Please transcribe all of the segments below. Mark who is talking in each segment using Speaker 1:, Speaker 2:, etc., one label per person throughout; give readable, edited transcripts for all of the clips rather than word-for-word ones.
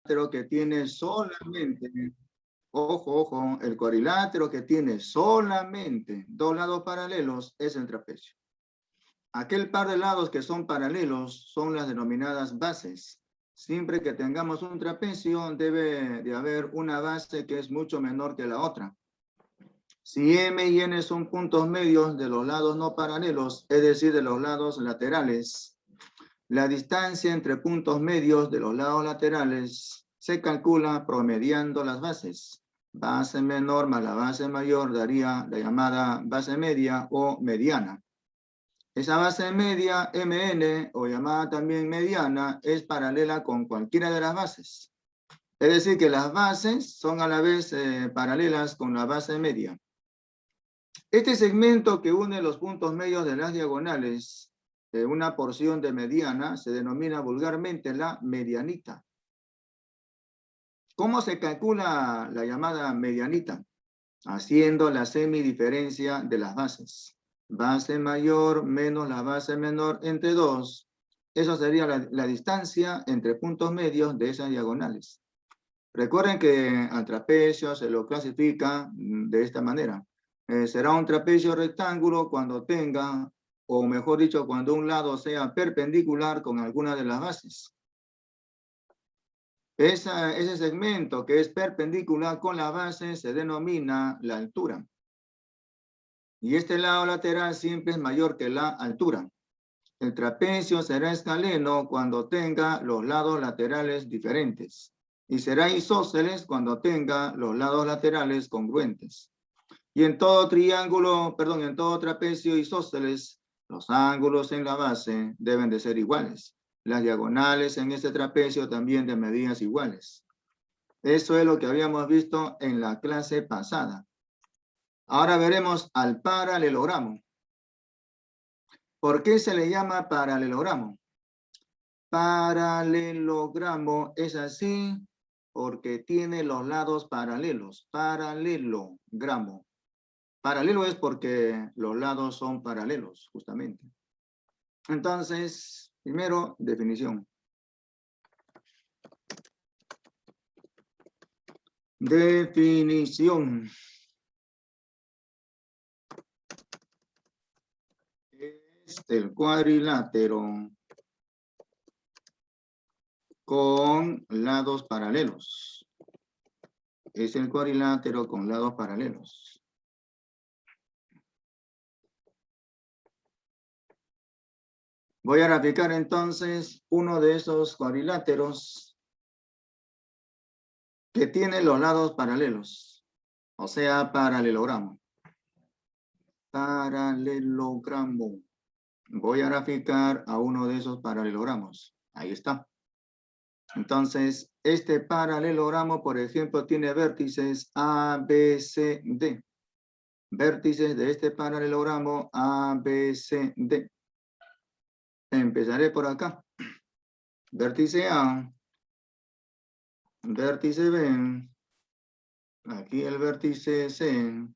Speaker 1: que tiene solamente, ojo, el cuadrilátero que tiene solamente dos lados paralelos es el trapecio. Aquel par de lados que son paralelos son las denominadas bases. Siempre que tengamos un trapecio debe de haber una base que es mucho menor que la otra. Si M y N son puntos medios de los lados no paralelos, es decir, de los lados laterales, la distancia entre puntos medios de los lados laterales se calcula promediando las bases. Base menor más la base mayor daría la llamada base media o mediana. Esa base media, MN, o llamada también mediana, es paralela con cualquiera de las bases. Es decir, que las bases son a la vez paralelas con la base media. Este segmento que une los puntos medios de las diagonales de una porción de mediana se denomina vulgarmente la medianita. ¿Cómo se calcula la llamada medianita? Haciendo la semidiferencia de las bases. Base mayor menos la base menor entre 2. Eso sería la distancia entre puntos medios de esas diagonales. Recuerden que al trapecio se lo clasifica de esta manera. Será un trapecio rectángulo cuando tenga, o mejor dicho, cuando un lado sea perpendicular con alguna de las bases. Ese segmento que es perpendicular con la base se denomina la altura. Y este lado lateral siempre es mayor que la altura. El trapecio será escaleno cuando tenga los lados laterales diferentes. Y será isósceles cuando tenga los lados laterales congruentes. Y en todo en todo trapecio isósceles, los ángulos en la base deben de ser iguales. Las diagonales en este trapecio también de medidas iguales. Eso es lo que habíamos visto en la clase pasada. Ahora veremos al paralelogramo. ¿Por qué se le llama paralelogramo? Paralelogramo es así porque tiene los lados paralelos. Paralelogramo. Paralelo es porque los lados son paralelos, justamente. Entonces, primero, definición. Definición. Es el cuadrilátero con lados paralelos. Es el cuadrilátero con lados paralelos. Voy a graficar entonces uno de esos cuadriláteros que tiene los lados paralelos, o sea, paralelogramo. Paralelogramo. Voy a graficar a uno de esos paralelogramos. Ahí está. Entonces, este paralelogramo, por ejemplo, tiene vértices A, B, C, D. Vértices de este paralelogramo A, B, C, D. Empezaré por acá. Vértice A. Vértice B. Aquí el vértice C.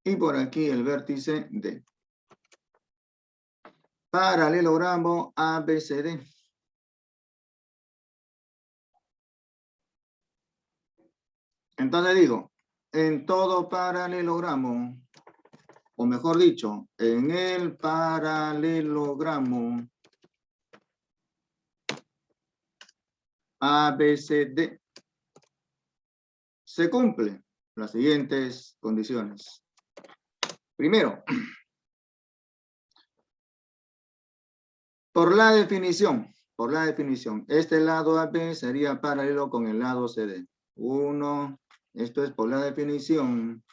Speaker 1: Y por aquí el vértice D. Paralelogramo ABCD. Entonces digo, en todo paralelogramo, o mejor dicho, en el paralelogramo ABCD, se cumplen las siguientes condiciones. Primero, por la definición, este lado AB sería paralelo con el lado CD. Esto es por la definición,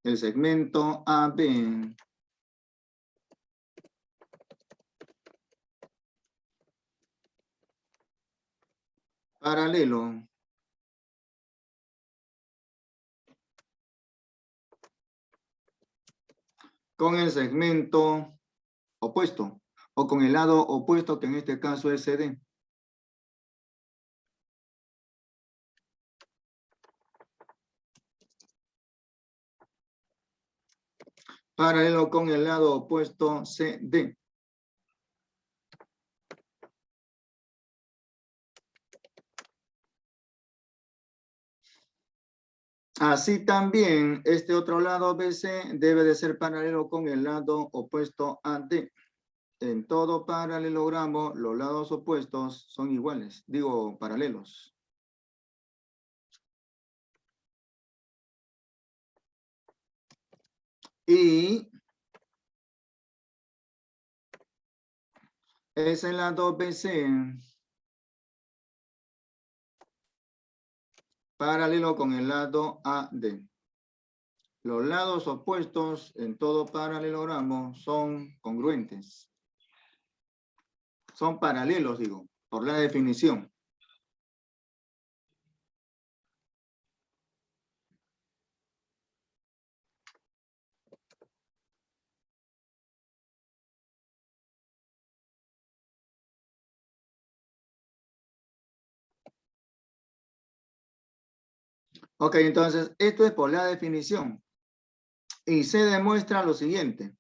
Speaker 1: el segmento AB paralelo con el segmento opuesto, o con el lado opuesto, que en este caso es CD. Paralelo con el lado opuesto CD. Así también, este otro lado BC debe de ser paralelo con el lado opuesto AD. En todo paralelogramo, los lados opuestos son iguales, digo, paralelos. Y ese lado BC paralelo con el lado AD. Los lados opuestos en todo paralelogramo son congruentes. Son paralelos, digo, por la definición. Ok, entonces, esto es por la definición. Y se demuestra lo siguiente.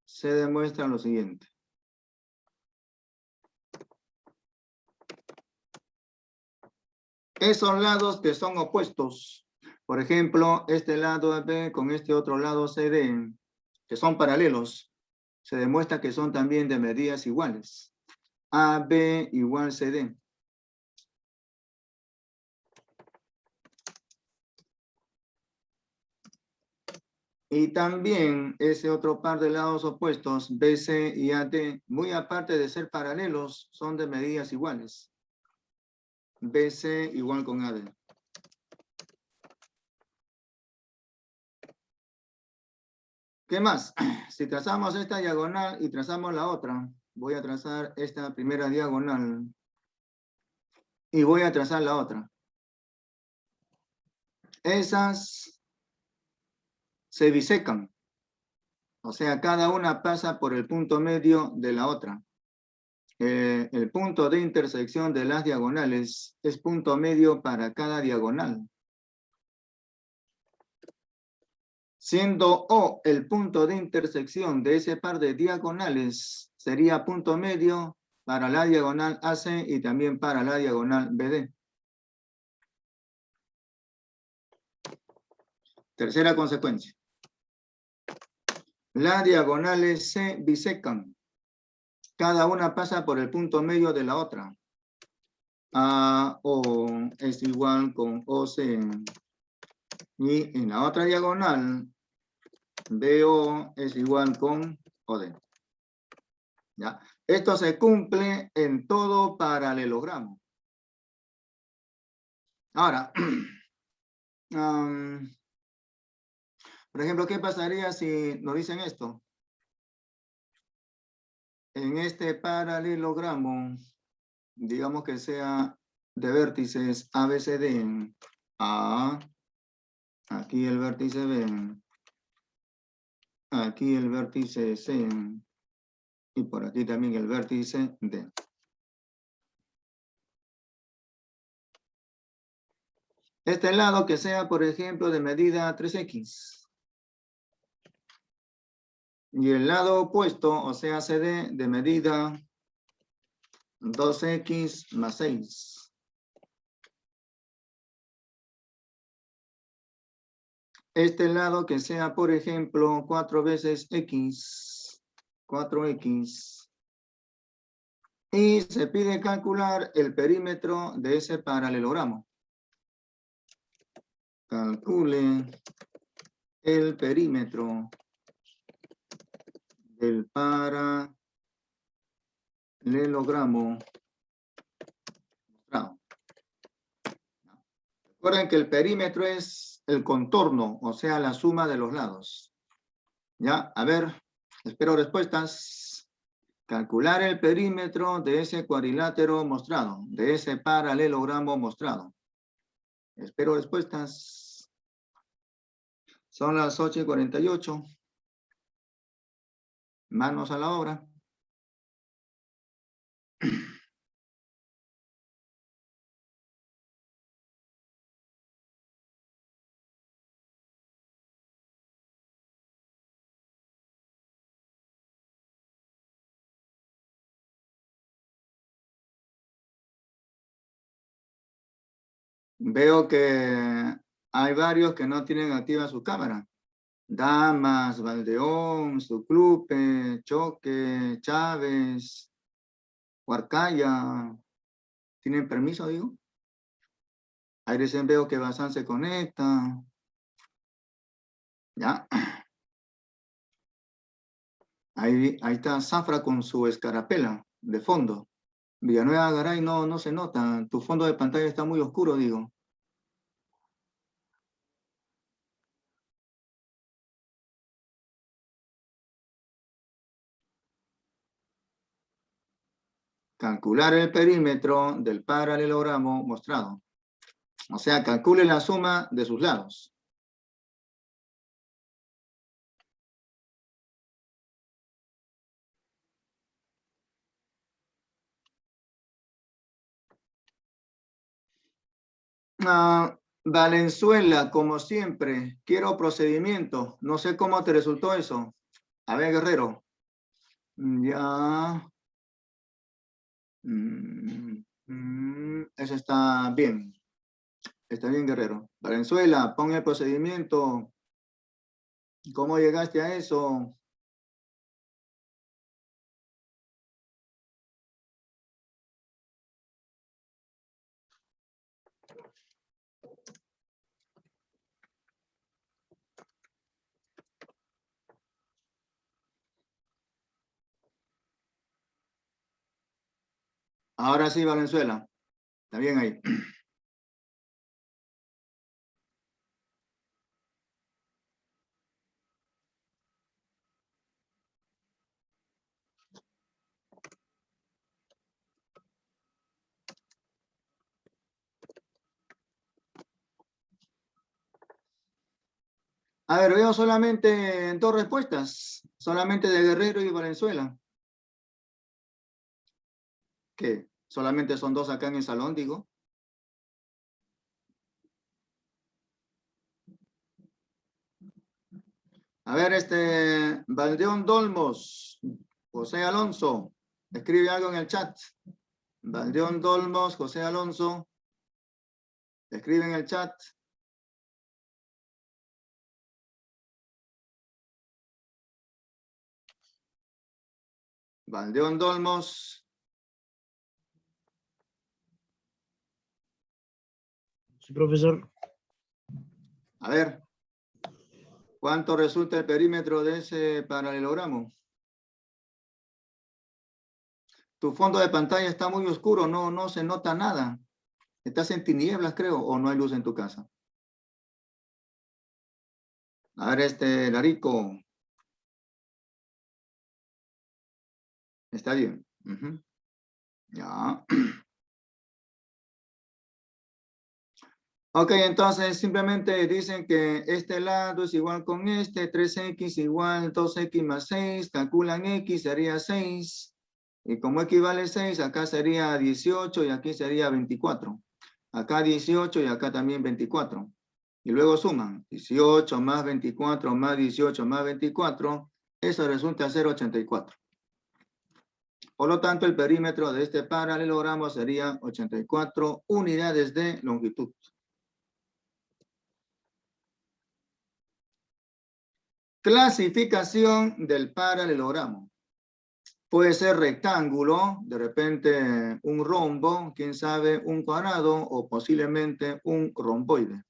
Speaker 1: Se demuestra lo siguiente. Esos lados que son opuestos, por ejemplo, este lado AB con este otro lado CD, que son paralelos, se demuestra que son también de medidas iguales. AB igual CD. Y también ese otro par de lados opuestos, BC y AD, muy aparte de ser paralelos, son de medidas iguales. BC igual con AD. ¿Qué más? Si trazamos esta diagonal y trazamos la otra, voy a trazar esta primera diagonal y voy a trazar la otra. Esas se bisecan. O sea, cada una pasa por el punto medio de la otra. El punto de intersección de las diagonales es punto medio para cada diagonal. Siendo O el punto de intersección de ese par de diagonales, sería punto medio para la diagonal AC y también para la diagonal BD. Tercera consecuencia. Las diagonales se bisecan. Cada una pasa por el punto medio de la otra. AO es igual con OC. Y en la otra diagonal, BO es igual con OD. ¿Ya? Esto se cumple en todo paralelogramo. Ahora, por ejemplo, ¿qué pasaría si nos dicen esto? En este paralelogramo, digamos que sea de vértices ABCD, A, aquí el vértice B, aquí el vértice C, y por aquí también el vértice D. Este lado que sea, por ejemplo, de medida 3x. Y el lado opuesto, o sea, CD, de medida 2x más 6. Este lado que sea, por ejemplo, 4 veces x, 4x. Y se pide calcular el perímetro de ese paralelogramo. Calcule el perímetro del paralelogramo. Recuerden que el perímetro es el contorno, o sea, la suma de los lados. Ya, a ver, espero respuestas. Calcular el perímetro de ese cuadrilátero mostrado, de ese paralelogramo mostrado. Espero respuestas. Son las 8:48. Manos a la obra. Veo que hay varios que no tienen activa su cámara. Damas, Valdeón, Suclupe, Choque, Chávez, Huarcaya. ¿Tienen permiso, digo? Ahí recién veo que Bazán se conecta. Ya. Ahí está Zafra con su escarapela de fondo. Villanueva Garay no se nota. Tu fondo de pantalla está muy oscuro, digo. Calcular el perímetro del paralelogramo mostrado. O sea, calcule la suma de sus lados. Valenzuela, como siempre, quiero procedimiento. No sé cómo te resultó eso. A ver, Guerrero. Ya. Eso está bien. Está bien, Guerrero. Valenzuela, pon el procedimiento. ¿Cómo llegaste a eso? Ahora sí, Valenzuela. Está bien ahí. A ver, veo solamente dos respuestas. Solamente de Guerrero y Valenzuela. ¿Qué? Solamente son dos acá en el salón, digo. A ver, Valdeón Dolmos, José Alonso, escribe algo en el chat. Valdeón Dolmos, José Alonso, escribe en el chat. Valdeón Dolmos.
Speaker 2: Sí, profesor.
Speaker 1: A ver, ¿cuánto resulta el perímetro de ese paralelogramo? Tu fondo de pantalla está muy oscuro, no se nota nada. ¿Estás en tinieblas, creo, o no hay luz en tu casa? A ver, Larico. Está bien. Ya. Ok, entonces simplemente dicen que este lado es igual con 3x igual 2x más 6, calculan x, sería 6. Y como x vale 6, acá sería 18 y aquí sería 24. Acá 18 y acá también 24. Y luego suman 18 más 24 más 18 más 24. Eso resulta ser 84. Por lo tanto, el perímetro de este paralelogramo sería 84 unidades de longitud. Clasificación del paralelogramo. Puede ser rectángulo, de repente un rombo, quién sabe, un cuadrado o posiblemente un romboide.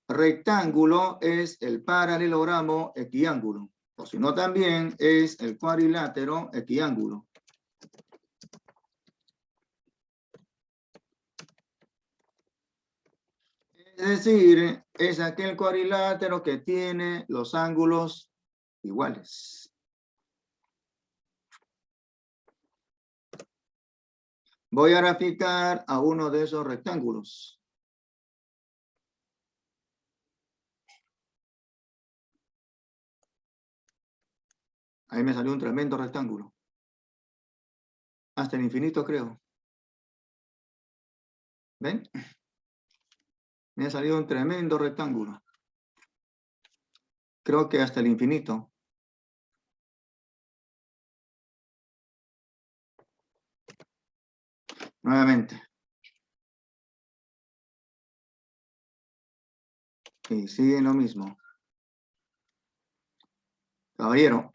Speaker 1: Rectángulo es el paralelogramo equiángulo, o si no también es el cuadrilátero equiángulo. Es decir, es aquel cuadrilátero que tiene los ángulos iguales. Voy a graficar a uno de esos rectángulos. Ahí me salió un tremendo rectángulo. Hasta el infinito, creo. ¿Ven? Me ha salido un tremendo rectángulo. Creo que hasta el infinito. Nuevamente. Y sigue lo mismo. Caballero,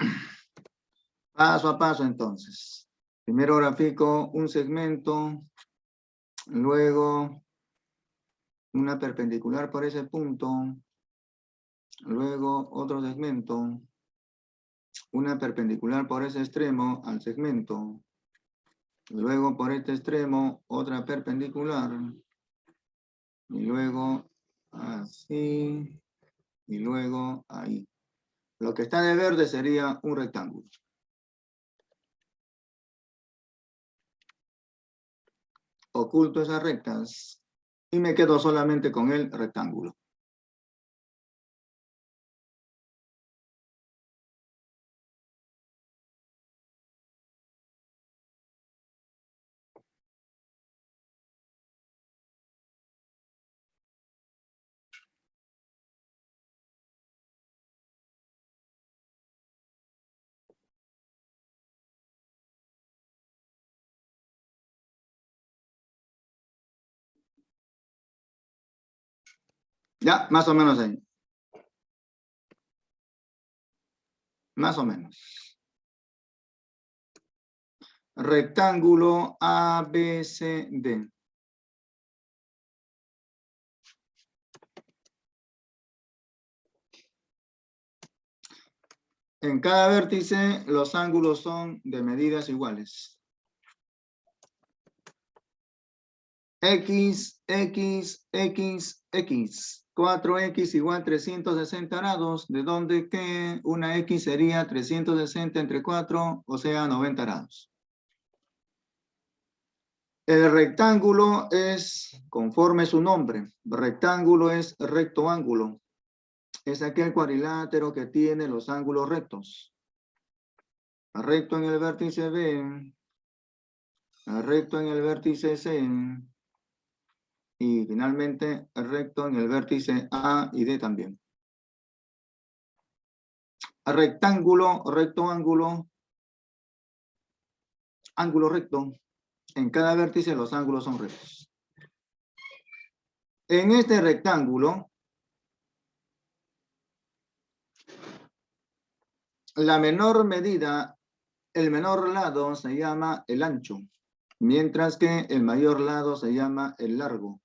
Speaker 1: paso a paso entonces. Primero grafico un segmento, luego una perpendicular por ese punto, luego otro segmento, una perpendicular por ese extremo al segmento, luego por este extremo otra perpendicular, y luego así, y luego ahí. Lo que está de verde sería un rectángulo. Oculto esas rectas y me quedo solamente con el rectángulo. Ya, más o menos ahí. Más o menos. Rectángulo ABCD. En cada vértice los ángulos son de medidas iguales. X, X, X, X. 4X igual 360 grados, de donde que una X sería 360 entre 4, o sea 90 grados. El rectángulo es, conforme su nombre, rectángulo es recto ángulo. Es aquel cuadrilátero que tiene los ángulos rectos. Recto en el vértice B, recto en el vértice C, y finalmente recto en el vértice A y D también. Rectángulo, recto ángulo, ángulo recto. En cada vértice los ángulos son rectos. En este rectángulo, la menor medida, el menor lado se llama el ancho, mientras que el mayor lado se llama el largo.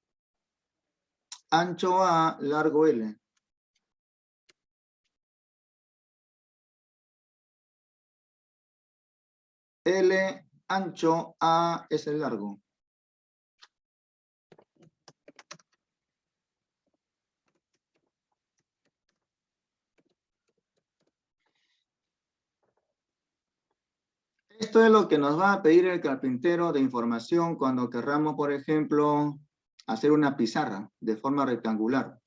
Speaker 1: Ancho A, largo L. L ancho, A es el largo. Esto es lo que nos va a pedir el carpintero de información cuando querramos, por ejemplo, hacer una pizarra de forma rectangular.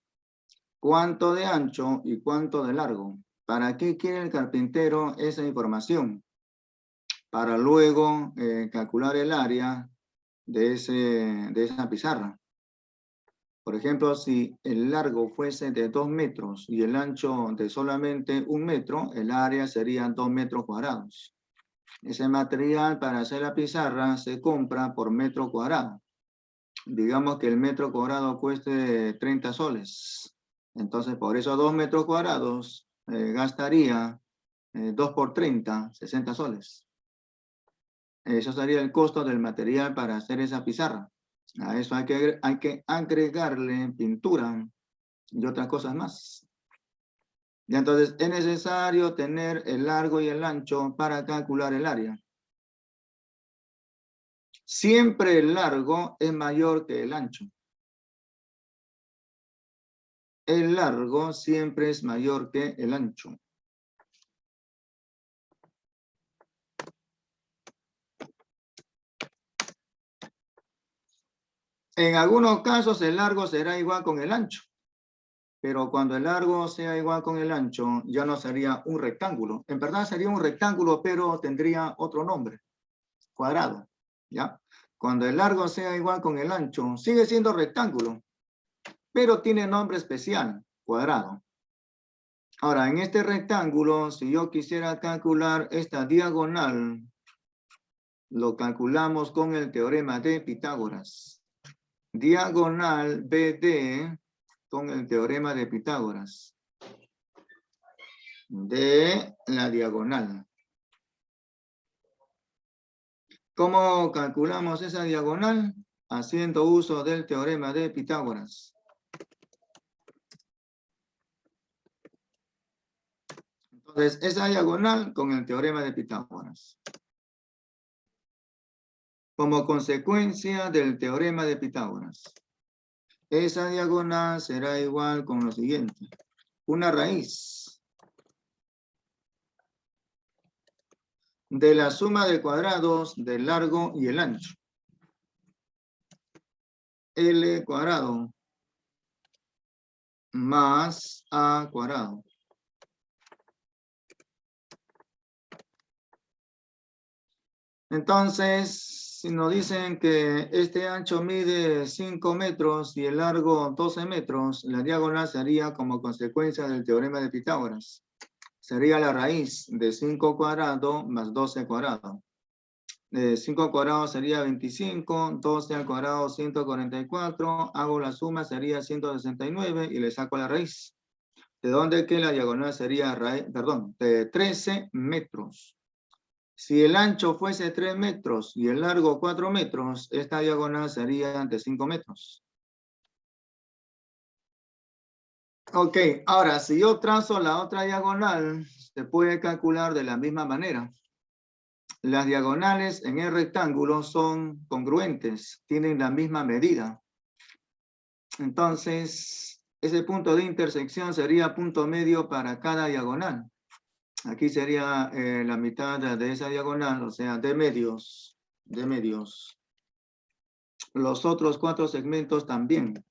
Speaker 1: ¿Cuánto de ancho y cuánto de largo? ¿Para qué quiere el carpintero esa información? Para luego calcular el área de esa pizarra. Por ejemplo, si el largo fuese de 2 metros y el ancho de solamente 1 metro, el área sería 2 metros cuadrados. Ese material para hacer la pizarra se compra por metro cuadrado. Digamos que el metro cuadrado cueste 30 soles. Entonces, por esos 2 metros cuadrados, gastaría 2 por 30, 60 soles. Eso sería el costo del material para hacer esa pizarra. A eso hay que agregarle pintura y otras cosas más. Y entonces es necesario tener el largo y el ancho para calcular el área. Siempre el largo es mayor que el ancho. El largo siempre es mayor que el ancho. En algunos casos el largo será igual con el ancho. Pero cuando el largo sea igual con el ancho, ya no sería un rectángulo. En verdad sería un rectángulo, pero tendría otro nombre. Cuadrado. ¿Ya? Cuando el largo sea igual con el ancho, sigue siendo rectángulo, pero tiene nombre especial, cuadrado. Ahora, en este rectángulo, si yo quisiera calcular esta diagonal, lo calculamos con el teorema de Pitágoras. Diagonal BD con el teorema de Pitágoras de la diagonal. ¿Cómo calculamos esa diagonal? Haciendo uso del teorema de Pitágoras. Entonces, esa diagonal con el teorema de Pitágoras. Como consecuencia del teorema de Pitágoras, esa diagonal será igual con lo siguiente. Una raíz de la suma de cuadrados del largo y el ancho. L cuadrado más A cuadrado. Entonces, si nos dicen que este ancho mide 5 metros y el largo 12 metros, la diagonal sería como consecuencia del teorema de Pitágoras. Sería la raíz de 5 cuadrado más 12 cuadrado. 5 al cuadrado sería 25, 12 al cuadrado 144, hago la suma, sería 169 y le saco la raíz. ¿De dónde que la diagonal sería de 13 metros? Si el ancho fuese 3 metros y el largo 4 metros, esta diagonal sería de 5 metros. Ok, ahora si yo trazo la otra diagonal, se puede calcular de la misma manera. Las diagonales en el rectángulo son congruentes, tienen la misma medida. Entonces, ese punto de intersección sería punto medio para cada diagonal. Aquí sería la mitad de esa diagonal, o sea, de medios. Los otros 4 segmentos también.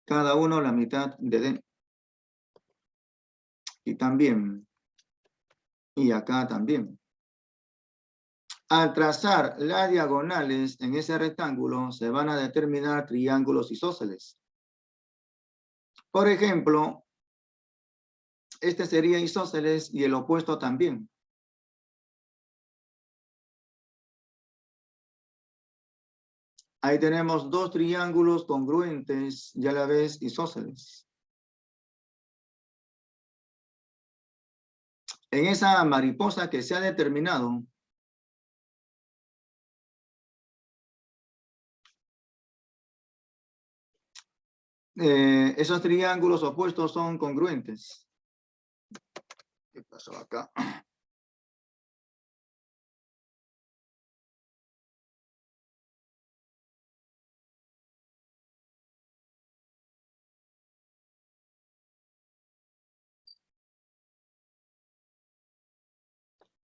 Speaker 1: Cada uno la mitad de D. Y también. Y acá también. Al trazar las diagonales en ese rectángulo, se van a determinar triángulos isósceles. Por ejemplo, este sería isósceles y el opuesto también. Ahí tenemos 2 triángulos congruentes y a la vez isósceles. En esa mariposa que se ha determinado, esos triángulos opuestos son congruentes. ¿Qué pasó acá?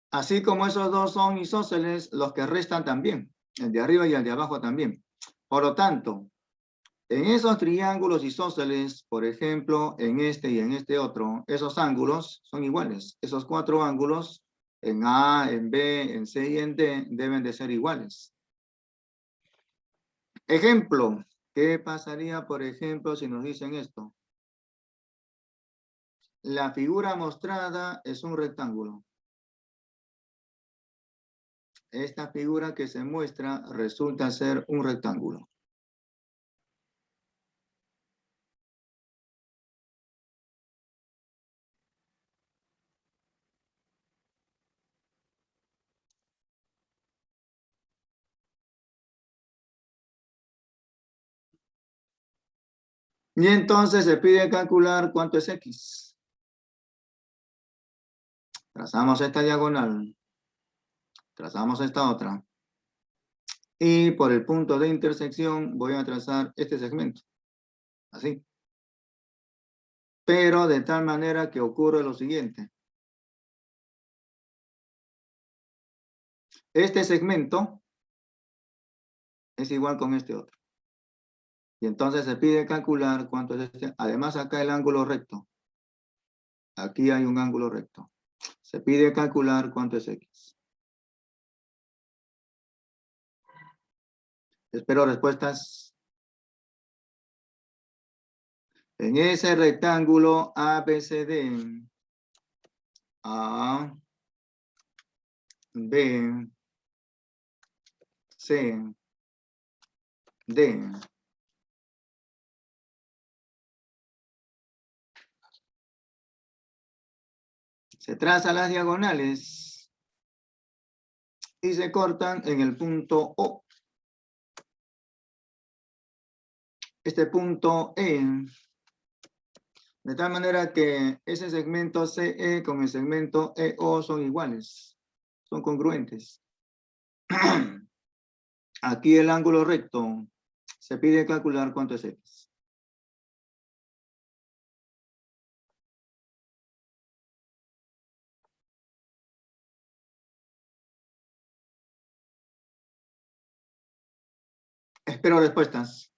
Speaker 1: Así como esos dos son isósceles, los que restan también, el de arriba y el de abajo también. Por lo tanto, en esos triángulos isósceles, por ejemplo, en este y en este otro, esos ángulos son iguales. Esos 4 ángulos, en A, en B, en C y en D, deben de ser iguales. Ejemplo, ¿qué pasaría, por ejemplo, si nos dicen esto? La figura mostrada es un rectángulo. Esta figura que se muestra resulta ser un rectángulo. Y entonces se pide calcular cuánto es X. Trazamos esta diagonal. Trazamos esta otra. Y por el punto de intersección voy a trazar este segmento. Así. Pero de tal manera que ocurre lo siguiente. Este segmento es igual con este otro. Y entonces se pide calcular cuánto es este. Además acá el ángulo recto. Aquí hay un ángulo recto. Se pide calcular cuánto es X. Espero respuestas. En ese rectángulo ABCD, A, B, C, D. Se trazan las diagonales y se cortan en el punto O. Este punto E, de tal manera que ese segmento CE con el segmento EO son iguales, son congruentes. Aquí el ángulo recto, se pide calcular cuánto es X. Espero respuestas.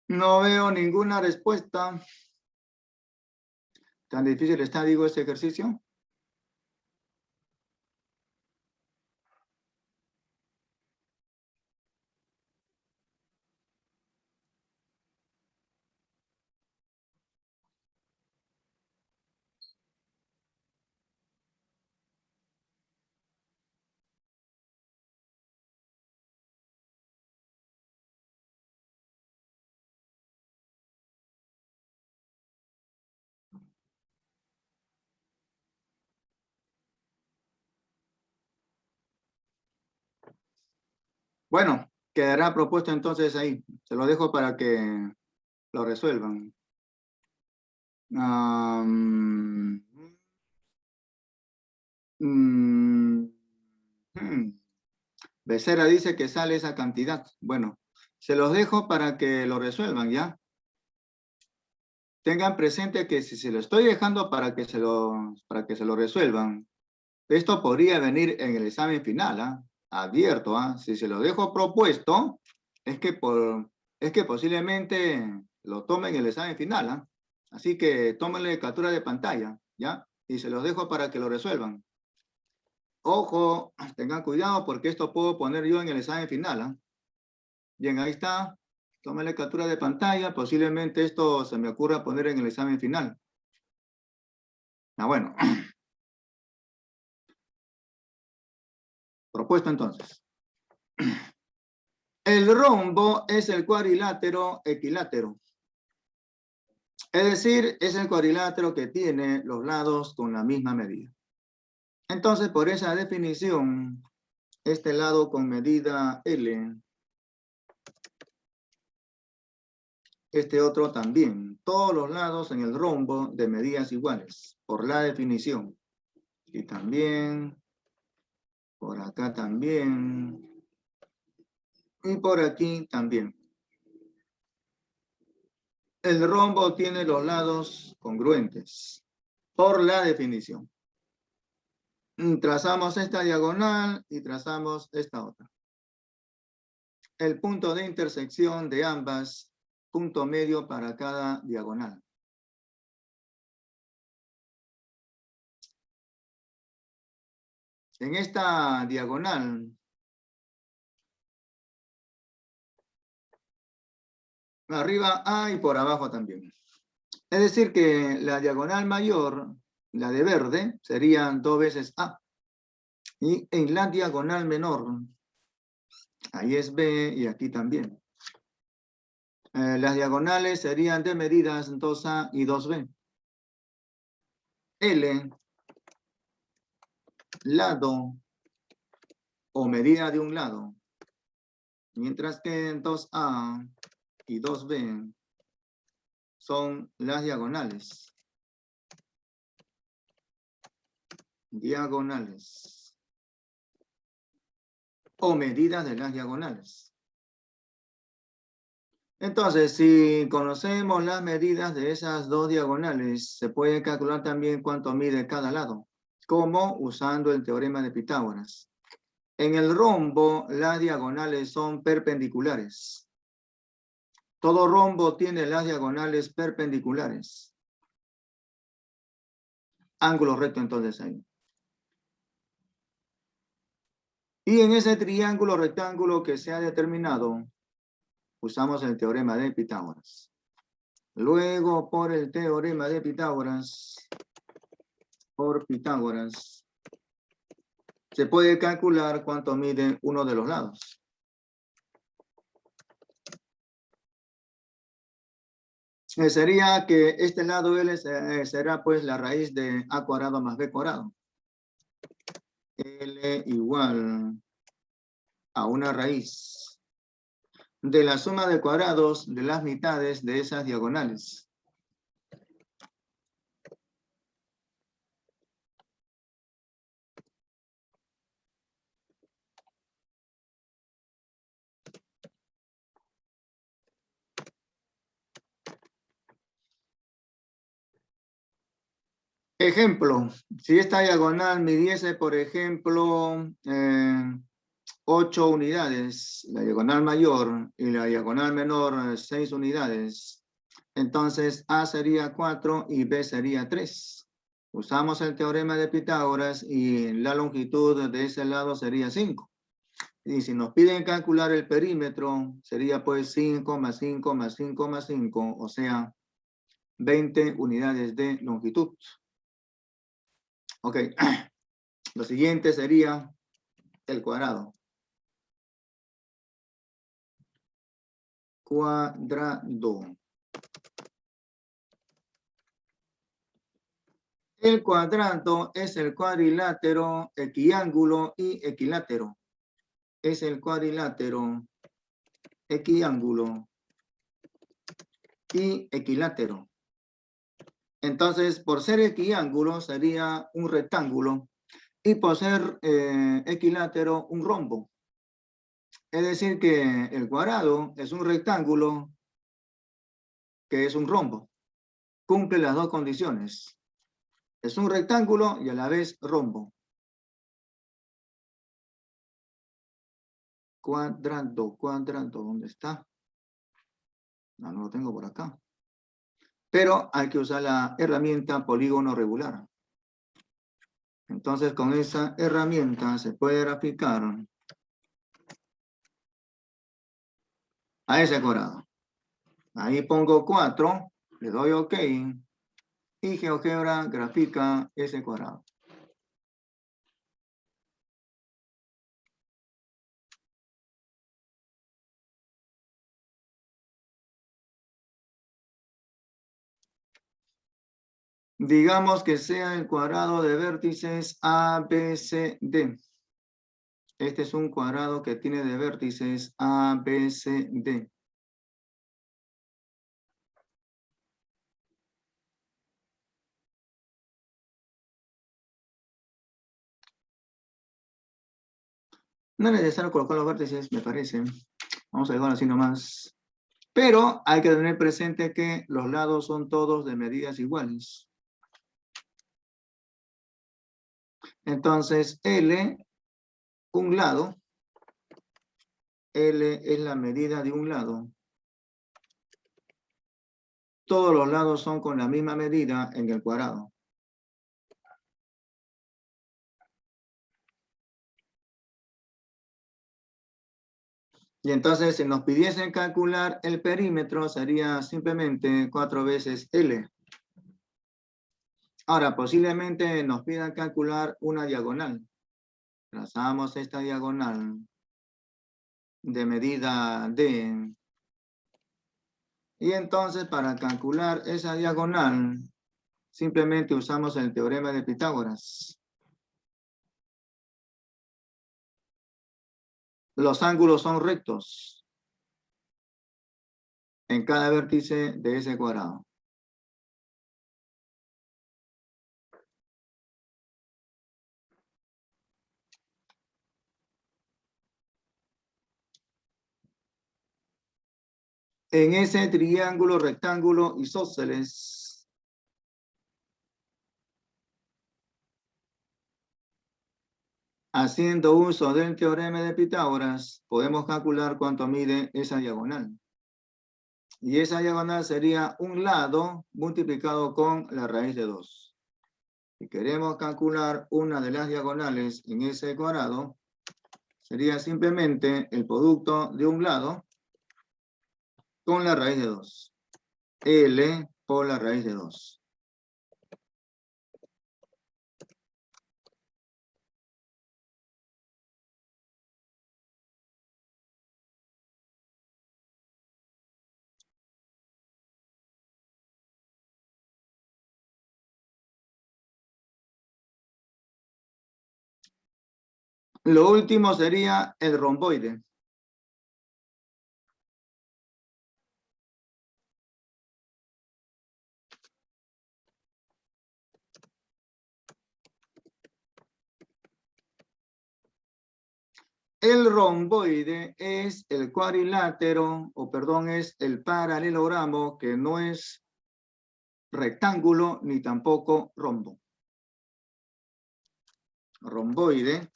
Speaker 1: No veo ninguna respuesta. ¿Tan difícil está, digo, este ejercicio? Bueno, quedará propuesto entonces ahí. Se lo dejo para que lo resuelvan. Becerra dice que sale esa cantidad. Bueno, se los dejo para que lo resuelvan, ¿ya? Tengan presente que si se lo estoy dejando para que se lo resuelvan, esto podría venir en el examen final, ¿ah? Advierto, ¿ah? Si se lo dejo propuesto, es que posiblemente lo tomen en el examen final, ¿ah? Así que tómenle captura de pantalla, ¿ya? Y se los dejo para que lo resuelvan. Ojo, tengan cuidado porque esto puedo poner yo en el examen final, ¿ah? Bien, ahí está. Tómenle captura de pantalla. Posiblemente esto se me ocurra poner en el examen final. Ah, bueno. Propuesto entonces. El rombo es el cuadrilátero equilátero. Es decir, es el cuadrilátero que tiene los lados con la misma medida. Entonces, por esa definición, este lado con medida L, este otro también. Todos los lados en el rombo de medidas iguales, por la definición. Y también, por acá también, y por aquí también. El rombo tiene los lados congruentes, por la definición. Trazamos esta diagonal y trazamos esta otra. El punto de intersección de ambas, punto medio para cada diagonal. En esta diagonal, arriba A y por abajo también. Es decir que la diagonal mayor, la de verde, sería 2 veces A. Y en la diagonal menor, ahí es B y aquí también. Las diagonales serían de medidas 2A y 2B. L, lado o medida de un lado. Mientras que 2A y 2B son las diagonales. Diagonales. O medidas de las diagonales. Entonces, si conocemos las medidas de esas dos diagonales, se puede calcular también cuánto mide cada lado, como usando el teorema de Pitágoras. En el rombo, las diagonales son perpendiculares. Todo rombo tiene las diagonales perpendiculares. Ángulo recto entonces ahí. Y en ese triángulo rectángulo que se ha determinado, usamos el teorema de Pitágoras. Luego, por el teorema de Pitágoras, se puede calcular cuánto mide uno de los lados. Sería que este lado L será pues la raíz de A cuadrado más B cuadrado. L igual a una raíz de la suma de cuadrados de las mitades de esas diagonales. Ejemplo, si esta diagonal midiese, por ejemplo, 8 unidades, la diagonal mayor y la diagonal menor 6 unidades, entonces A sería 4 y B sería 3. Usamos el teorema de Pitágoras y la longitud de ese lado sería 5. Y si nos piden calcular el perímetro, sería pues 5 más 5 más 5 más 5, o sea, 20 unidades de longitud. Ok, lo siguiente sería el cuadrado. Cuadrado. El cuadrado es el cuadrilátero, equiángulo y equilátero. Es el cuadrilátero, equiángulo y equilátero. Entonces, por ser equiángulo sería un rectángulo y por ser equilátero un rombo. Es decir que el cuadrado es un rectángulo que es un rombo. Cumple las dos condiciones. Es un rectángulo y a la vez rombo. Cuadrado, ¿dónde está? No lo tengo por acá. Pero hay que usar la herramienta polígono regular. Entonces, con esa herramienta se puede graficar a ese cuadrado. Ahí pongo 4, le doy OK, y GeoGebra grafica ese cuadrado. Digamos que sea el cuadrado de vértices A, B, C, D. Este es un cuadrado que tiene de vértices A, B, C, D. No es necesario colocar los vértices, me parece. Vamos a dejarlo así nomás. Pero hay que tener presente que los lados son todos de medidas iguales. Entonces, L, un lado. L es la medida de un lado. Todos los lados son con la misma medida en el cuadrado. Y entonces, si nos pidiesen calcular el perímetro, sería simplemente 4 veces L. Ahora, posiblemente nos pidan calcular una diagonal. Trazamos esta diagonal de medida D. Y entonces, para calcular esa diagonal, simplemente usamos el teorema de Pitágoras. Los ángulos son rectos en cada vértice de ese cuadrado. En ese triángulo, rectángulo isósceles, haciendo uso del teorema de Pitágoras, podemos calcular cuánto mide esa diagonal. Y esa diagonal sería un lado multiplicado con la raíz de 2. Si queremos calcular una de las diagonales en ese cuadrado, sería simplemente el producto de un lado con la raíz de 2. L por la raíz de 2. Lo último sería el romboide. El romboide es el cuadrilátero, es el paralelogramo que no es rectángulo ni tampoco rombo. Romboide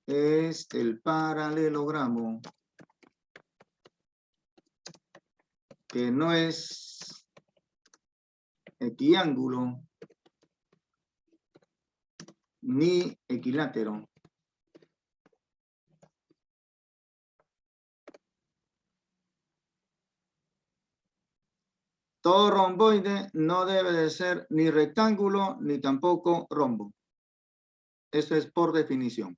Speaker 1: es el paralelogramo que no es equiángulo ni equilátero. Todo romboide no debe de ser ni rectángulo ni tampoco rombo. Eso es por definición.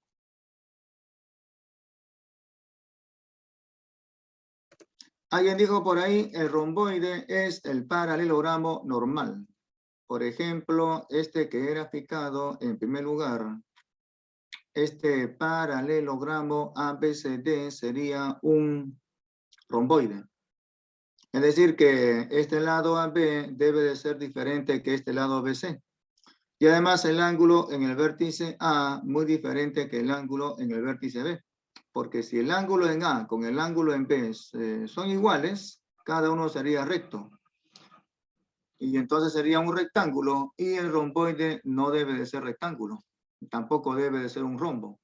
Speaker 1: Alguien dijo por ahí, el romboide es el paralelogramo normal. Por ejemplo, este que era fijado en primer lugar, este paralelogramo ABCD sería un romboide. Es decir, que este lado AB debe de ser diferente que este lado BC. Y además el ángulo en el vértice A muy diferente que el ángulo en el vértice B. Porque si el ángulo en A con el ángulo en B son iguales, cada uno sería recto. Y entonces sería un rectángulo y el romboide no debe de ser rectángulo. Tampoco debe de ser un rombo.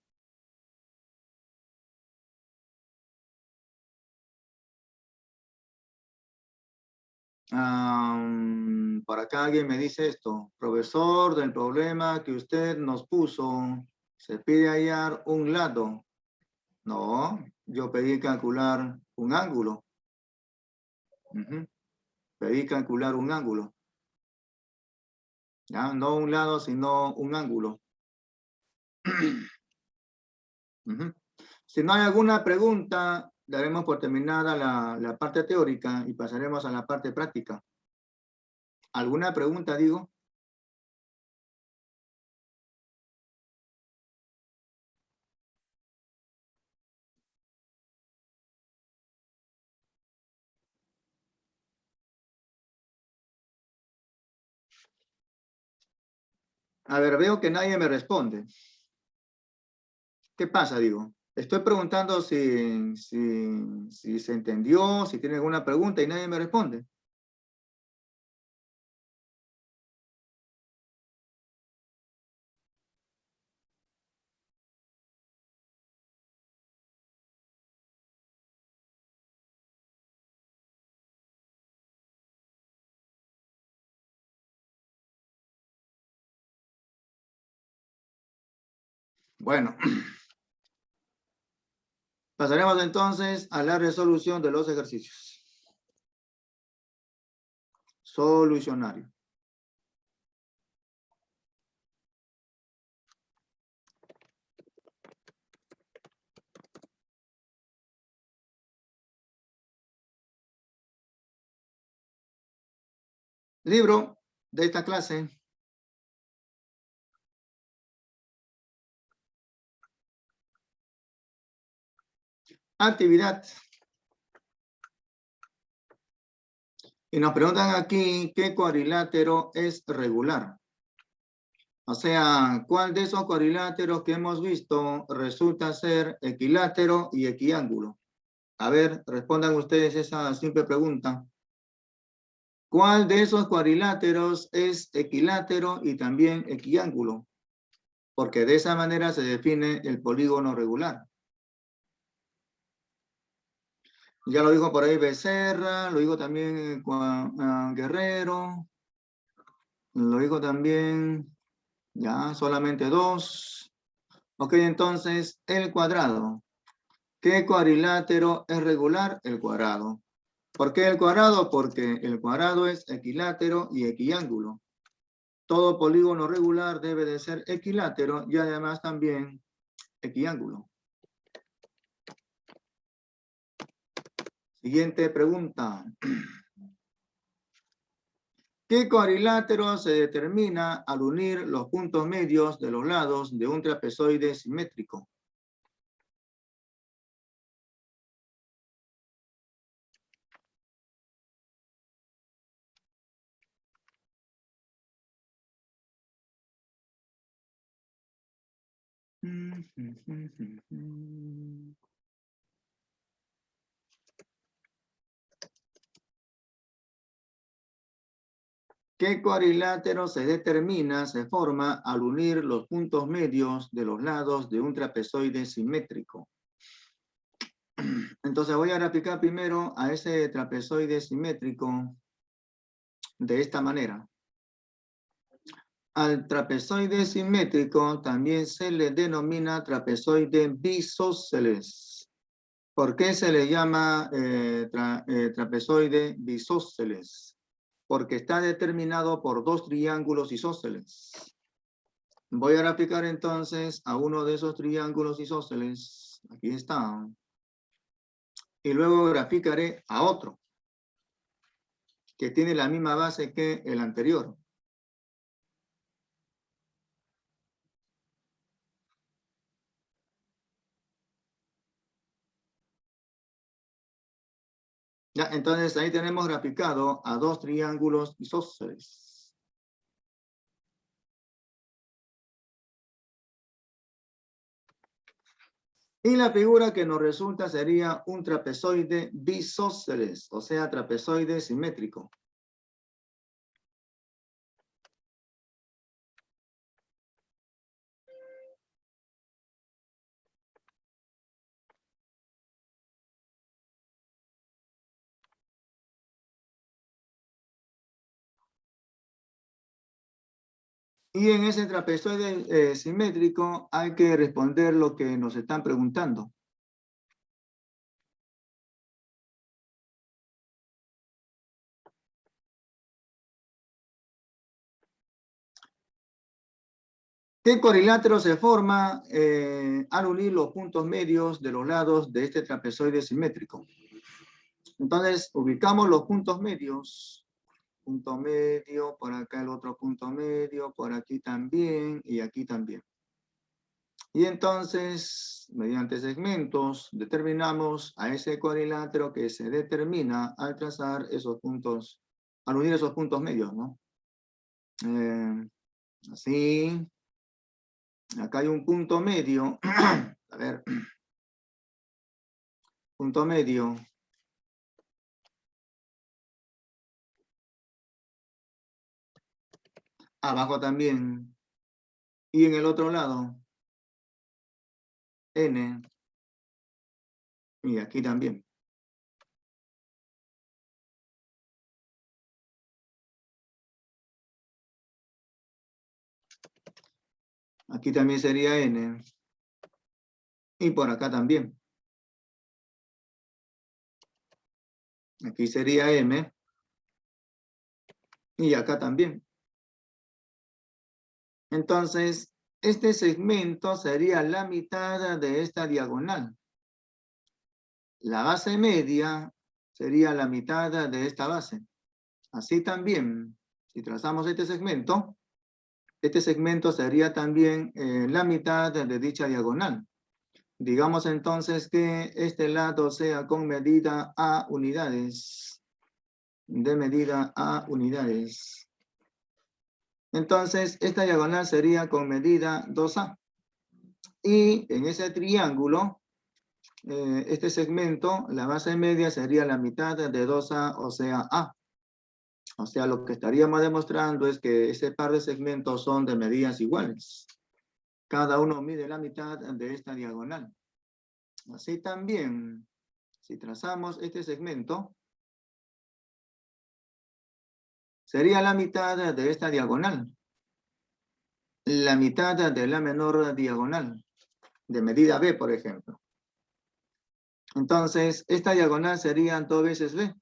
Speaker 1: Por acá alguien me dice esto. Profesor, del problema que usted nos puso, se pide hallar un lado. No, yo pedí calcular un ángulo. Pedí calcular un ángulo. ¿Ya? No un lado, sino un ángulo. Si no hay alguna pregunta, daremos por terminada la parte teórica y pasaremos a la parte práctica. ¿Alguna pregunta, digo? A ver, veo que nadie me responde. ¿Qué pasa, digo? Estoy preguntando si se entendió, si tiene alguna pregunta y nadie me responde. Bueno, pasaremos entonces a la resolución de los ejercicios. Solucionario. Libro de esta clase. Actividad. Y nos preguntan aquí qué cuadrilátero es regular. O sea, ¿cuál de esos cuadriláteros que hemos visto resulta ser equilátero y equiángulo? A ver, respondan ustedes esa simple pregunta. ¿Cuál de esos cuadriláteros es equilátero y también equiángulo? Porque de esa manera se define el polígono regular. Ya lo dijo por ahí Becerra, lo dijo también Guerrero, lo dijo también, ya, solamente dos. Ok, entonces, el cuadrado. ¿Qué cuadrilátero es regular? El cuadrado. ¿Por qué el cuadrado? Porque el cuadrado es equilátero y equiángulo. Todo polígono regular debe de ser equilátero y además también equiángulo. Siguiente pregunta. ¿Qué cuadrilátero se determina al unir los puntos medios de los lados de un trapezoide simétrico? ¿Qué cuadrilátero se determina, se forma al unir los puntos medios de los lados de un trapezoide simétrico? Entonces voy a graficar primero a ese trapezoide simétrico de esta manera. Al trapezoide simétrico también se le denomina trapezoide bisósceles. ¿Por qué se le llama trapezoide bisósceles? Porque está determinado por dos triángulos isósceles. Voy a graficar entonces a uno de esos triángulos isósceles. Aquí está. Y luego graficaré a otro, que tiene la misma base que el anterior. Ya, entonces ahí tenemos graficado a dos triángulos isósceles. Y la figura que nos resulta sería un trapezoide bisósceles, o sea, trapezoide simétrico. Y en ese trapezoide simétrico hay que responder lo que nos están preguntando. ¿Qué cuadrilátero se forma al unir los puntos medios de los lados de este trapezoide simétrico? Entonces, ubicamos los puntos medios. punto medio, por acá el otro punto medio, por aquí también y aquí también. Y entonces, mediante segmentos, determinamos a ese cuadrilátero que se determina al trazar esos puntos, al unir esos puntos medios, ¿no? Así, acá hay un punto medio, a ver, punto medio. Abajo también. Y en el otro lado, N. Y aquí también. Aquí también sería N. Y por acá también. Aquí sería M. Y acá también. Entonces, este segmento sería la mitad de esta diagonal. La base media sería la mitad de esta base. Así también, si trazamos este segmento sería también la mitad de dicha diagonal. Digamos entonces que este lado sea con medida a unidades. De medida a unidades. Entonces, esta diagonal sería con medida 2A. Y en ese triángulo, este segmento, la base media sería la mitad de 2A, o sea, A. O sea, lo que estaríamos demostrando es que ese par de segmentos son de medidas iguales. Cada uno mide la mitad de esta diagonal. Así también, si trazamos este segmento, sería la mitad de esta diagonal. La mitad de la menor diagonal, de medida B, por ejemplo. Entonces, esta diagonal sería 2 veces B.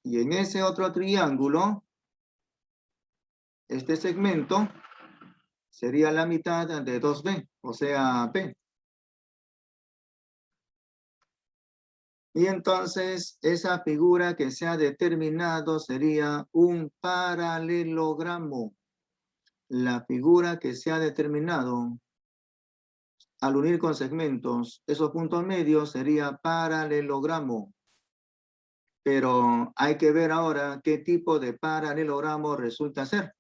Speaker 1: Y en ese otro triángulo, este segmento sería la mitad de 2B, o sea, P. Y entonces, esa figura que se ha determinado sería un paralelogramo. La figura que se ha determinado al unir con segmentos, esos puntos medios sería paralelogramo. Pero hay que ver ahora qué tipo de paralelogramo resulta ser.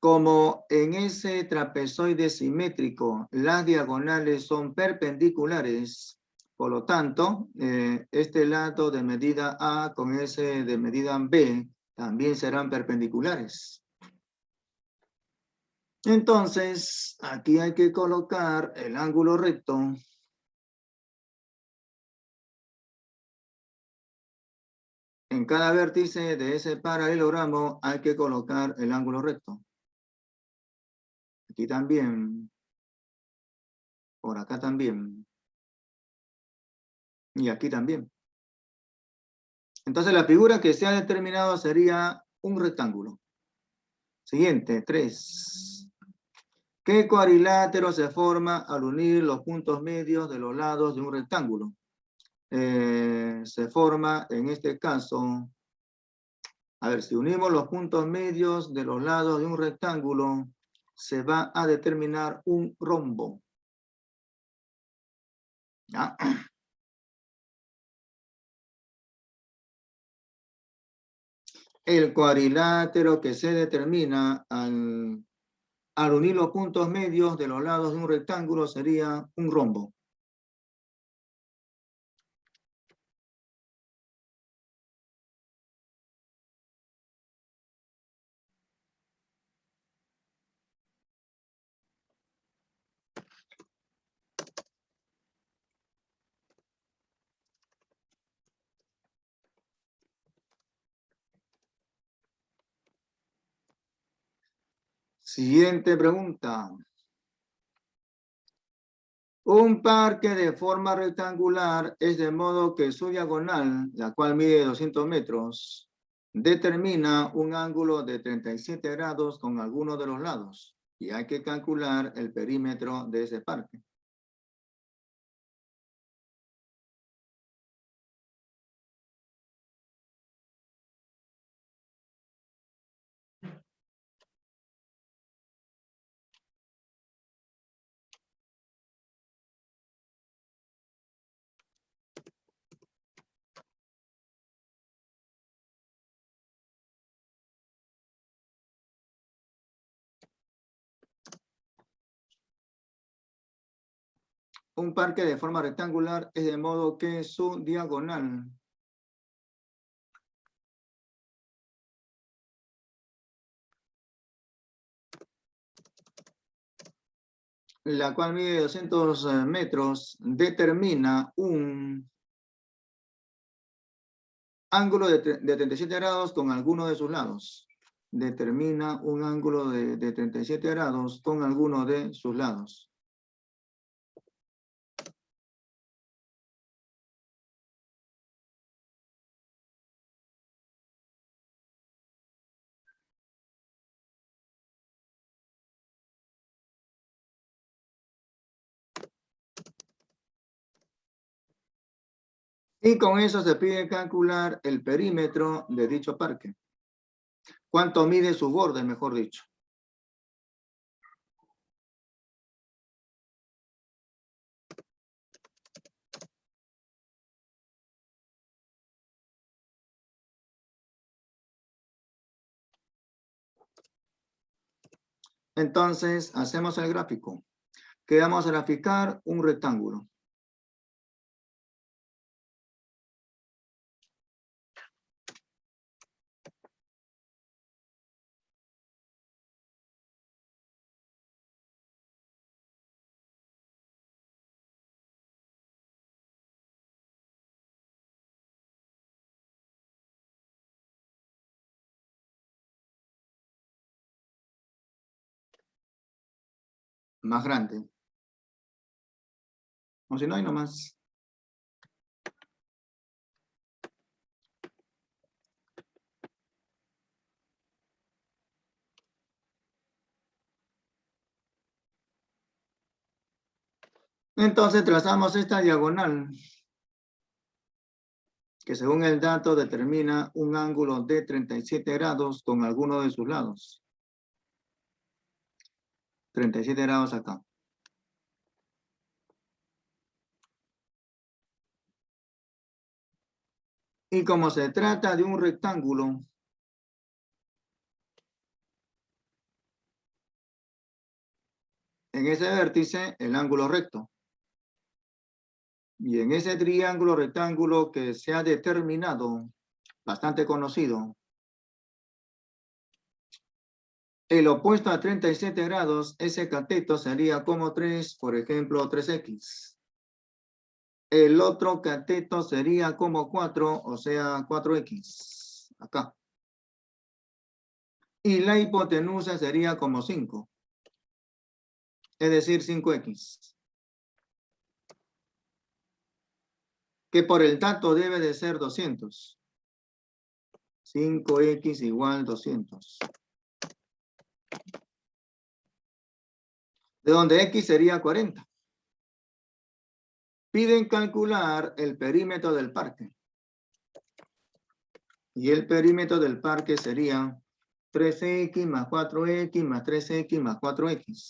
Speaker 1: Como en ese trapezoide simétrico las diagonales son perpendiculares, por lo tanto, este lado de medida A con ese de medida B también serán perpendiculares. Entonces, aquí hay que colocar el ángulo recto. En cada vértice de ese paralelogramo hay que colocar el ángulo recto. Aquí también. Por acá también. Y aquí también. Entonces la figura que se ha determinado sería un rectángulo. Siguiente, 3. ¿Qué cuadrilátero se forma al unir los puntos medios de los lados de un rectángulo? Se forma en este caso, a ver, si unimos los puntos medios de los lados de un rectángulo, se va a determinar un rombo. ¿Ya? El cuadrilátero que se determina al unir los puntos medios de los lados de un rectángulo sería un rombo. Siguiente pregunta. Un parque de forma rectangular es de modo que su diagonal, la cual mide 200 metros, determina un ángulo de 37 grados con alguno de los lados. Y hay que calcular el perímetro de ese parque. Un parque de forma rectangular es de modo que su diagonal la cual mide 200 metros, determina un ángulo de 37 grados con alguno de sus lados. Determina un ángulo de 37 grados con alguno de sus lados. Y con eso se pide calcular el perímetro de dicho parque. ¿Cuánto mide su borde, mejor dicho? Entonces, hacemos el gráfico. Que vamos a graficar un rectángulo. Más grande. O si no, hay nomás. Entonces trazamos esta diagonal, que según el dato determina un ángulo de 37 grados con alguno de sus lados. 37 grados acá. Y como se trata de un rectángulo, en ese vértice el ángulo recto. Y en ese triángulo rectángulo que se ha determinado, bastante conocido, el opuesto a 37 grados, ese cateto sería como 3, por ejemplo, 3x. El otro cateto sería como 4, o sea, 4x. Acá. Y la hipotenusa sería como 5. Es decir, 5x. Que por el dato debe de ser 200. 5x igual 200. De donde x sería 40. Piden calcular el perímetro del parque. Y el perímetro del parque sería 3x más 4x más 3x más 4x.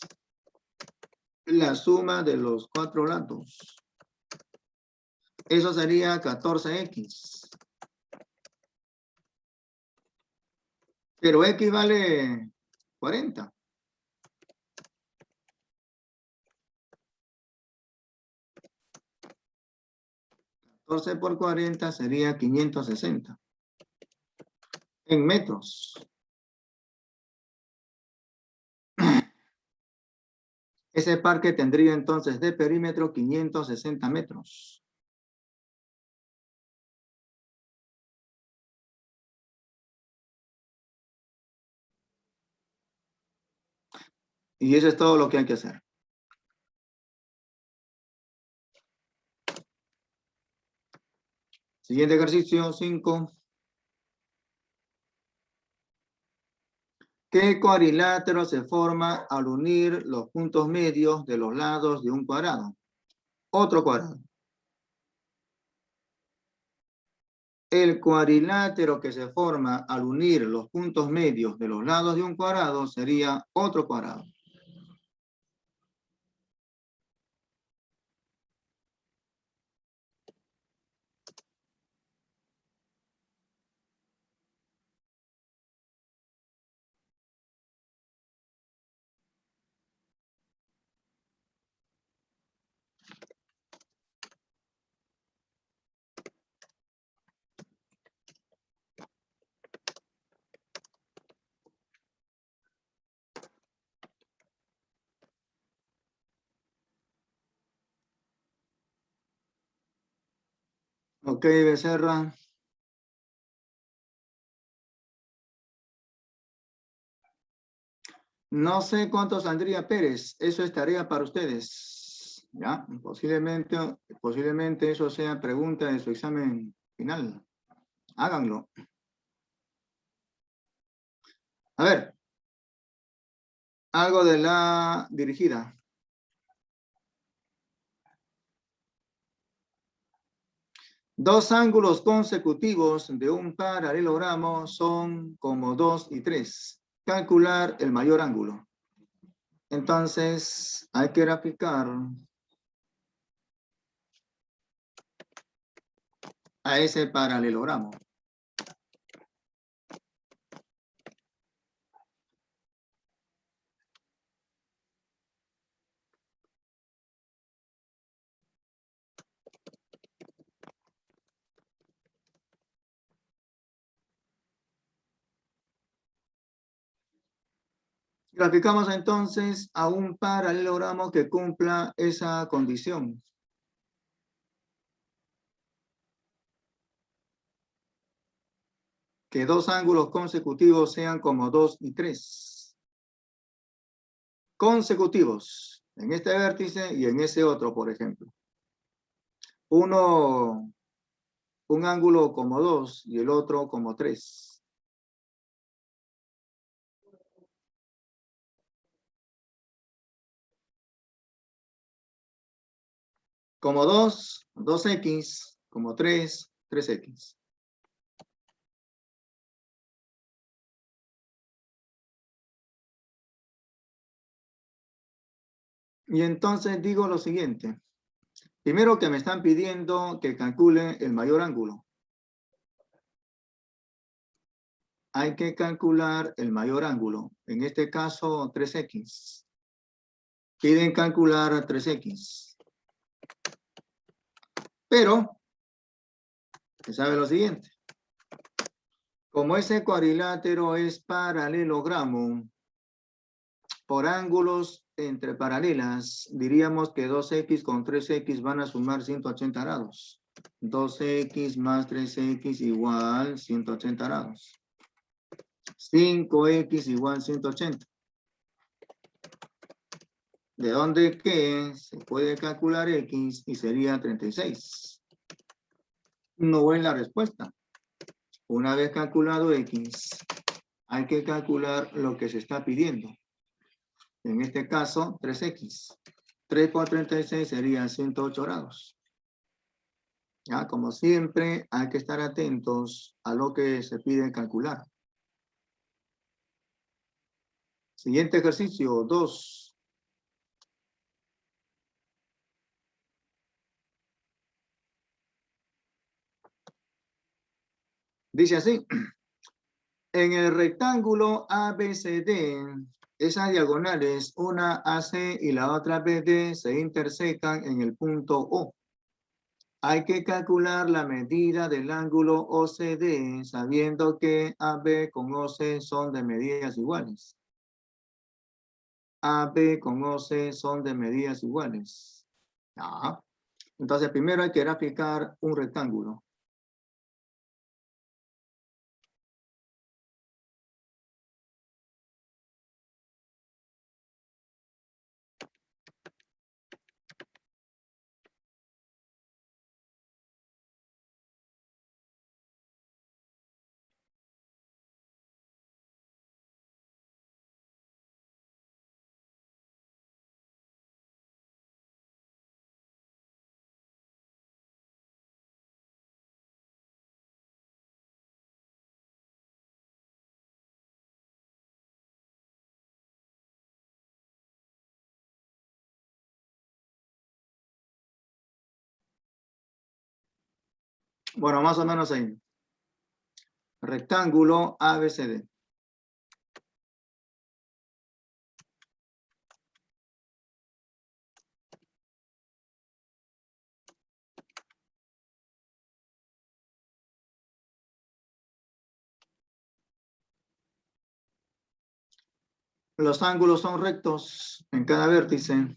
Speaker 1: La suma de los cuatro lados. Eso sería 14x. Pero x vale 40. 14 por 40 sería 560. En metros. Ese parque tendría entonces de perímetro 560 metros. Y eso es todo lo que hay que hacer. Siguiente ejercicio, 5. ¿Qué cuadrilátero se forma al unir los puntos medios de los lados de un cuadrado? Otro cuadrado. El cuadrilátero que se forma al unir los puntos medios de los lados de un cuadrado sería otro cuadrado. Ok, Becerra. No sé cuánto saldría Pérez. Eso es tarea para ustedes. ¿Ya? Posiblemente eso sea pregunta de su examen final. Háganlo. A ver. Algo de la dirigida. Dos ángulos consecutivos de un paralelogramo son como 2 y 3. Calcular el mayor ángulo. Entonces, hay que graficar a ese paralelogramo. Graficamos entonces a un paralelogramo que cumpla esa condición. Que dos ángulos consecutivos sean como 2 y 3. Consecutivos. En este vértice y en ese otro, por ejemplo. Uno, un ángulo como 2 y el otro como 3. Como 2, 2x, como 3, 3x. Y entonces digo lo siguiente. Primero que me están pidiendo que calcule el mayor ángulo. Hay que calcular el mayor ángulo. En este caso, 3x. Piden calcular 3x. Pero, se sabe lo siguiente. Como ese cuadrilátero es paralelogramo, por ángulos entre paralelas, diríamos que 2x con 3x van a sumar 180 grados. 2x más 3x igual 180 grados. 5x igual 180. De donde que se puede calcular x y sería 36. No es la respuesta. Una vez calculado x, hay que calcular lo que se está pidiendo. En este caso, 3x. 3 por 36 sería 108 grados. Ya, como siempre, hay que estar atentos a lo que se pide calcular. Siguiente ejercicio, 2. Dice así. En el rectángulo ABCD, esas diagonales, una AC y la otra BD, se intersecan en el punto O. Hay que calcular la medida del ángulo OCD, sabiendo que AB con OC son de medidas iguales. AB con OC son de medidas iguales. Ah. Entonces, primero hay que graficar un rectángulo. Bueno, más o menos ahí. Rectángulo ABCD. Los ángulos son rectos en cada vértice.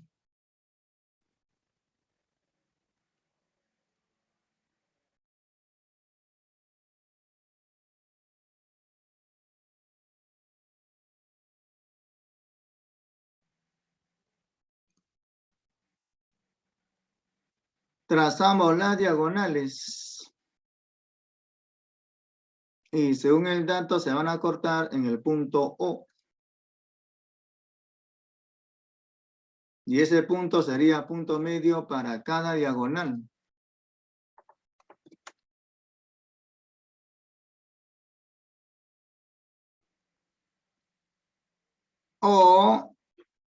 Speaker 1: Trazamos las diagonales. Y según el dato se van a cortar en el punto O. Y ese punto sería punto medio para cada diagonal. O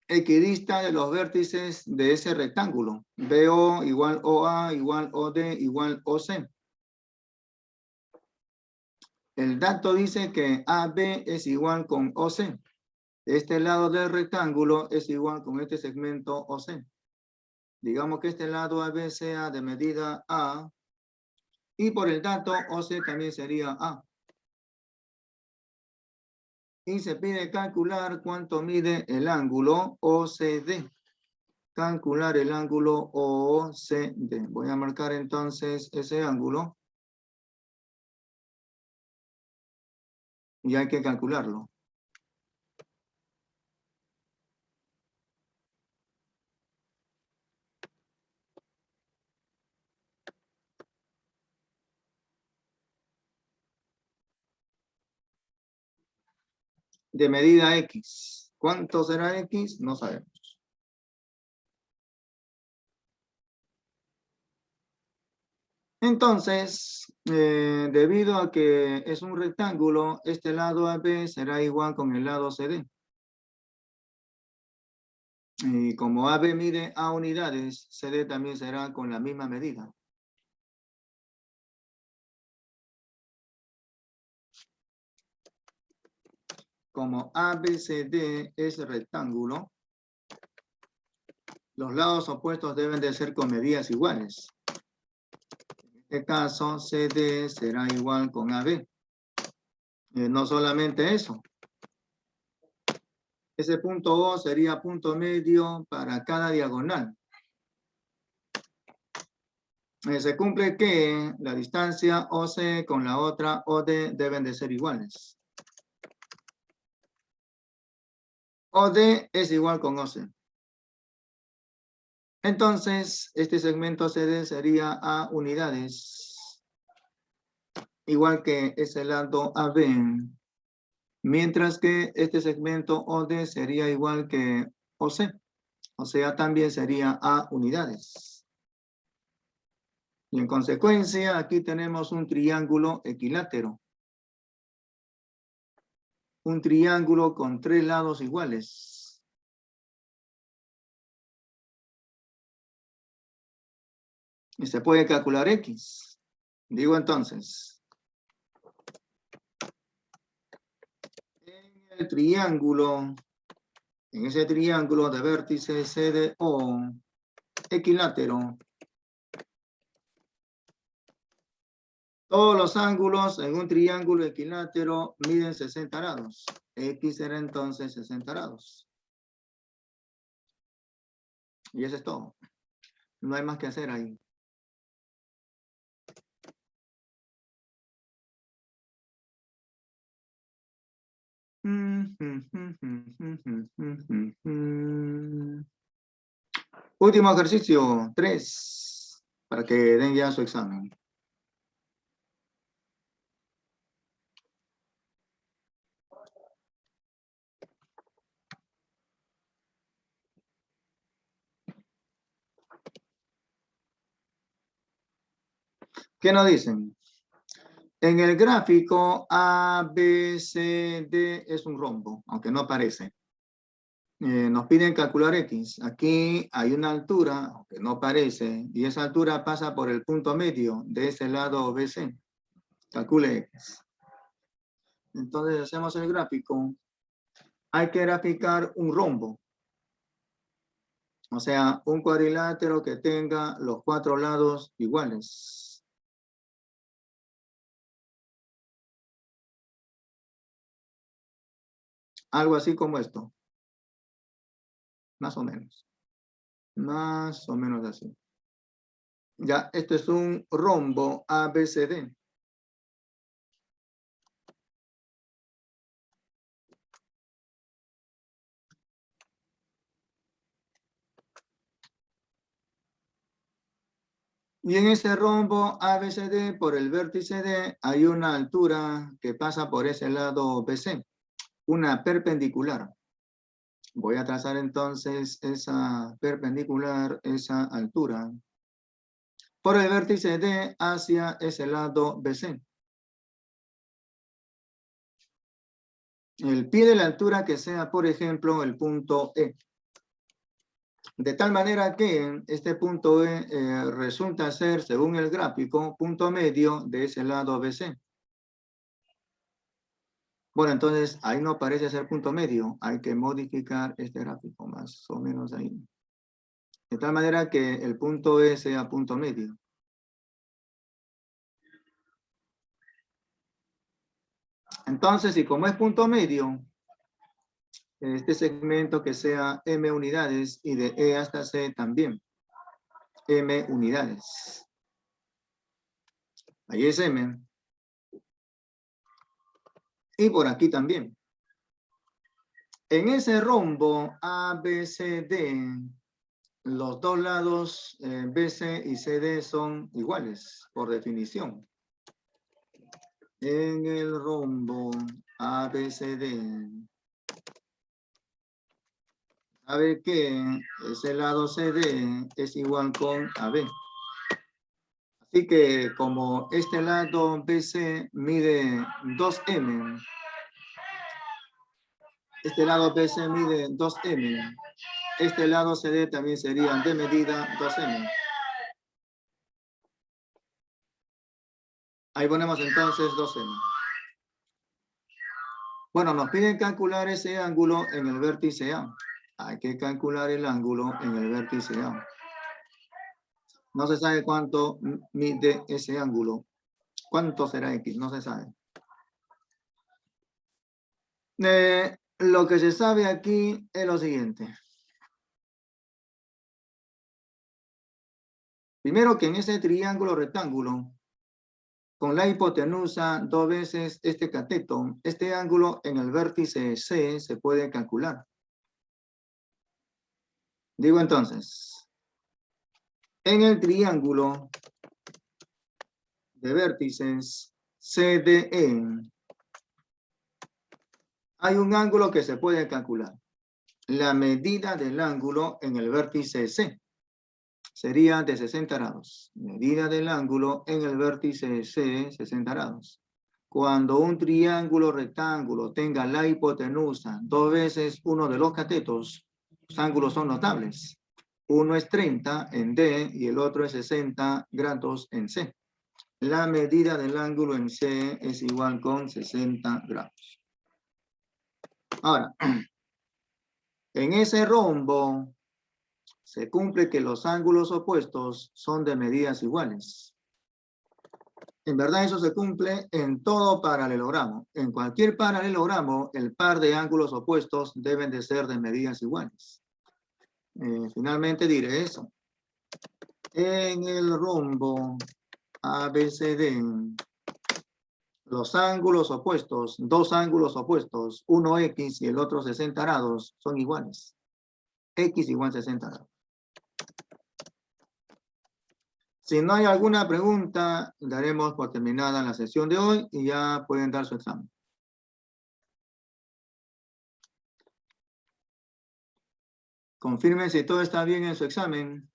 Speaker 1: equidista de los vértices de ese rectángulo. BO igual OA igual OD igual OC. El dato dice que AB es igual con OC. Este lado del rectángulo es igual con este segmento OC. Digamos que este lado AB sea de medida A. Y por el dato OC también sería A. Y se pide calcular cuánto mide el ángulo OCD. Calcular el ángulo OCD. Voy a marcar entonces ese ángulo. Y hay que calcularlo. De medida X. ¿Cuánto será X? No sabemos. Entonces, debido a que es un rectángulo, este lado AB será igual con el lado CD. Y como AB mide A unidades, CD también será con la misma medida. Como ABCD es rectángulo, los lados opuestos deben de ser con medidas iguales. En este caso, CD será igual con AB. No solamente eso. Ese punto O sería punto medio para cada diagonal. Se cumple que la distancia OC con la otra OD deben de ser iguales. OD es igual con OC. Entonces, este segmento CD sería A unidades, igual que ese lado AB. Mientras que este segmento OD sería igual que OC. O sea, también sería A unidades. Y en consecuencia, aquí tenemos un triángulo equilátero. Un triángulo con 3 lados iguales. Y se puede calcular X. Digo entonces, en el triángulo, en ese triángulo de vértice CDO equilátero, todos los ángulos en un triángulo equilátero miden 60 grados. X será entonces 60 grados. Y eso es todo. No hay más que hacer ahí. Último ejercicio, 3, para que den ya su examen. ¿Qué nos dicen? En el gráfico ABCD es un rombo, aunque no aparece. Nos piden calcular X. Aquí hay una altura, aunque no aparece, y esa altura pasa por el punto medio de ese lado BC. Calcule X. Entonces hacemos el gráfico. Hay que graficar un rombo. O sea, un cuadrilátero que tenga los 4 lados iguales. Algo así como esto. Más o menos. Más o menos así. Ya, este es un rombo ABCD. Y en ese rombo ABCD, por el vértice D, hay una altura que pasa por ese lado BC, una perpendicular. Voy a trazar entonces esa perpendicular, esa altura, por el vértice D hacia ese lado BC. El pie de la altura que sea, por ejemplo, el punto E. De tal manera que este punto E resulta ser, según el gráfico, punto medio de ese lado BC. Bueno, entonces ahí no parece ser punto medio. Hay que modificar este gráfico más o menos ahí. De tal manera que el punto E sea punto medio. Entonces, y como es punto medio, este segmento que sea M unidades y de E hasta C también. M unidades. Ahí es M. Y por aquí también. En ese rombo ABCD, los dos lados BC y CD son iguales, por definición. En el rombo ABCD, ¿sabe que ese lado CD es igual con AB? Así que como este lado BC mide 2M, este lado BC mide 2M, este lado CD también sería de medida 2M. Ahí ponemos entonces 2M. Bueno, nos piden calcular ese ángulo en el vértice A. Hay que calcular el ángulo en el vértice A. No se sabe cuánto mide ese ángulo. ¿Cuánto será X? No se sabe. Lo que se sabe aquí es lo siguiente. Primero que en ese triángulo rectángulo, con la hipotenusa 2 veces este cateto, este ángulo en el vértice C se puede calcular. Digo entonces, en el triángulo de vértices CDE, hay un ángulo que se puede calcular. La medida del ángulo en el vértice C sería de 60 grados. Medida del ángulo en el vértice C, 60 grados. Cuando un triángulo rectángulo tenga la hipotenusa 2 veces uno de los catetos, los ángulos son notables. Uno es 30 en D y el otro es 60 grados en C. La medida del ángulo en C es igual con 60 grados. Ahora, en ese rombo se cumple que los ángulos opuestos son de medidas iguales. En verdad eso se cumple en todo paralelogramo. En cualquier paralelogramo, el par de ángulos opuestos deben de ser de medidas iguales. Finalmente diré eso. En el rombo ABCD, los ángulos opuestos, dos ángulos opuestos, uno X y el otro 60 grados, son iguales. X igual 60 grados. Si no hay alguna pregunta, daremos por terminada la sesión de hoy y ya pueden dar su examen. Confirmen si todo está bien en su examen.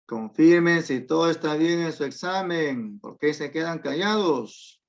Speaker 1: Confirmen si todo está bien en su examen. ¿Por qué se quedan callados?